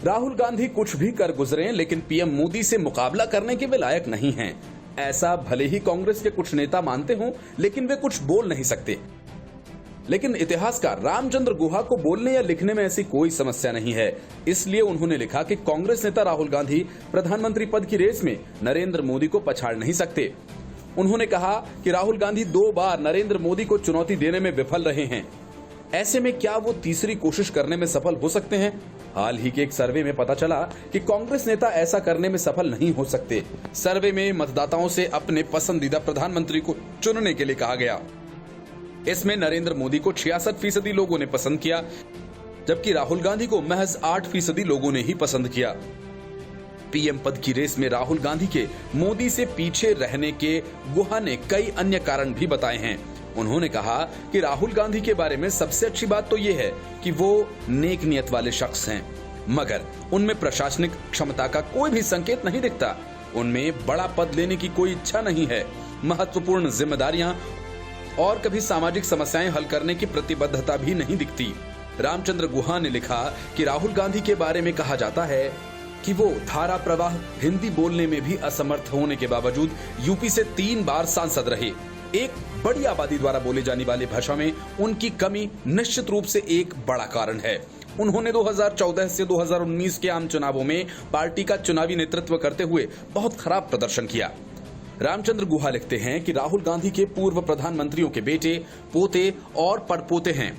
राहुल गांधी कुछ भी कर गुजरे, लेकिन पीएम मोदी से मुकाबला करने के वे लायक नहीं हैं। ऐसा भले ही कांग्रेस के कुछ नेता मानते हों, लेकिन वे कुछ बोल नहीं सकते। लेकिन इतिहासकार रामचंद्र गुहा को बोलने या लिखने में ऐसी कोई समस्या नहीं है। इसलिए उन्होंने लिखा कि कांग्रेस नेता राहुल गांधी प्रधानमंत्री पद की रेस में नरेंद्र मोदी को पछाड़ नहीं सकते। उन्होंने कहा कि राहुल गांधी 2 बार नरेंद्र मोदी को चुनौती देने में विफल रहे हैं। ऐसे में क्या वो तीसरी कोशिश करने में सफल हो सकते हैं? हाल ही के एक सर्वे में पता चला कि कांग्रेस नेता ऐसा करने में सफल नहीं हो सकते। सर्वे में मतदाताओं से अपने पसंदीदा प्रधानमंत्री को चुनने के लिए कहा गया। इसमें नरेंद्र मोदी को 66% लोगों ने पसंद किया, जबकि राहुल गांधी को महज 8% लोगों ने ही पसंद किया। पीएम पद की रेस में राहुल गांधी के मोदी से पीछे रहने के गुहा ने कई अन्य कारण भी बताए हैं। उन्होंने कहा कि राहुल गांधी के बारे में सबसे अच्छी बात तो ये है कि वो नेक नियत वाले शख्स हैं, मगर उनमें प्रशासनिक क्षमता का कोई भी संकेत नहीं दिखता। उनमें बड़ा पद लेने की कोई इच्छा नहीं है, महत्वपूर्ण जिम्मेदारियां और कभी सामाजिक समस्याएं हल करने की प्रतिबद्धता भी नहीं दिखती। रामचंद्र गुहा ने लिखा कि राहुल गांधी के बारे में कहा जाता है कि वो धारा प्रवाह हिंदी बोलने में भी असमर्थ होने के बावजूद यूपी से 3 बार सांसद रहे। एक बड़ी आबादी द्वारा बोली जाने वाली भाषा में उनकी कमी निश्चित रूप से एक बड़ा कारण है। उन्होंने 2014 से 2019 के आम चुनावों में पार्टी का चुनावी नेतृत्व करते हुए बहुत खराब प्रदर्शन किया। रामचंद्र गुहा लिखते हैं कि राहुल गांधी के पूर्व प्रधानमंत्रियों के बेटे, पोते और पड़पोते हैं,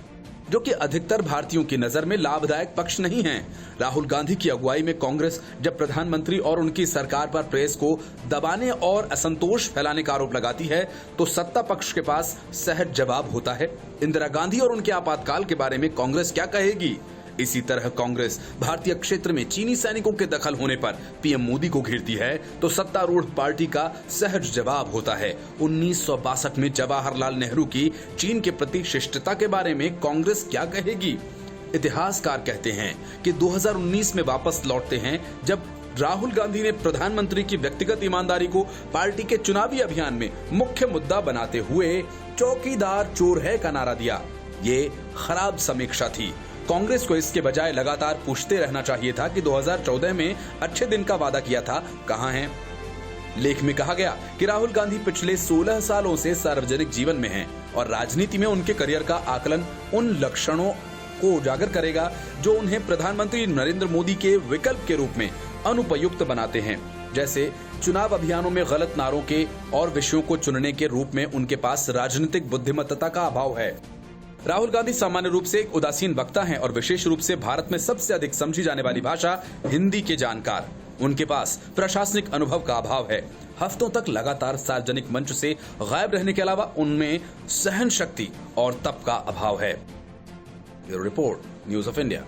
जो कि अधिकतर भारतीयों की नजर में लाभदायक पक्ष नहीं हैं। राहुल गांधी की अगुवाई में कांग्रेस जब प्रधानमंत्री और उनकी सरकार पर प्रेस को दबाने और असंतोष फैलाने का आरोप लगाती है, तो सत्ता पक्ष के पास सहज जवाब होता है। इंदिरा गांधी और उनके आपातकाल के बारे में कांग्रेस क्या कहेगी? इसी तरह कांग्रेस भारतीय क्षेत्र में चीनी सैनिकों के दखल होने पर पीएम मोदी को घेरती है, तो सत्तारूढ़ पार्टी का सहज जवाब होता है। 1962 में जवाहरलाल नेहरू की चीन के प्रति शिष्टता के बारे में कांग्रेस क्या कहेगी? इतिहासकार कहते हैं कि 2019 में वापस लौटते हैं, जब राहुल गांधी ने प्रधानमंत्री की व्यक्तिगत ईमानदारी को पार्टी के चुनावी अभियान में मुख्य मुद्दा बनाते हुए चौकीदार चोर है का नारा दिया। ये खराब समीक्षा थी। कांग्रेस को इसके बजाय लगातार पूछते रहना चाहिए था कि 2014 में अच्छे दिन का वादा किया था, कहां हैं? लेख में कहा गया कि राहुल गांधी पिछले 16 सालों से सार्वजनिक जीवन में हैं और राजनीति में उनके करियर का आकलन उन लक्षणों को उजागर करेगा जो उन्हें प्रधानमंत्री नरेंद्र मोदी के विकल्प के रूप में अनुपयुक्त बनाते हैं, जैसे चुनाव अभियानों में गलत नारों के और विषयों को चुनने के रूप में उनके पास राजनीतिक बुद्धिमत्ता का अभाव है। राहुल गांधी सामान्य रूप से एक उदासीन वक्ता हैं और विशेष रूप से भारत में सबसे अधिक समझी जाने वाली भाषा हिंदी के जानकार। उनके पास प्रशासनिक अनुभव का अभाव है। हफ्तों तक लगातार सार्वजनिक मंच से गायब रहने के अलावा उनमें सहन शक्ति और तप का अभाव है। Bureau report, news of India.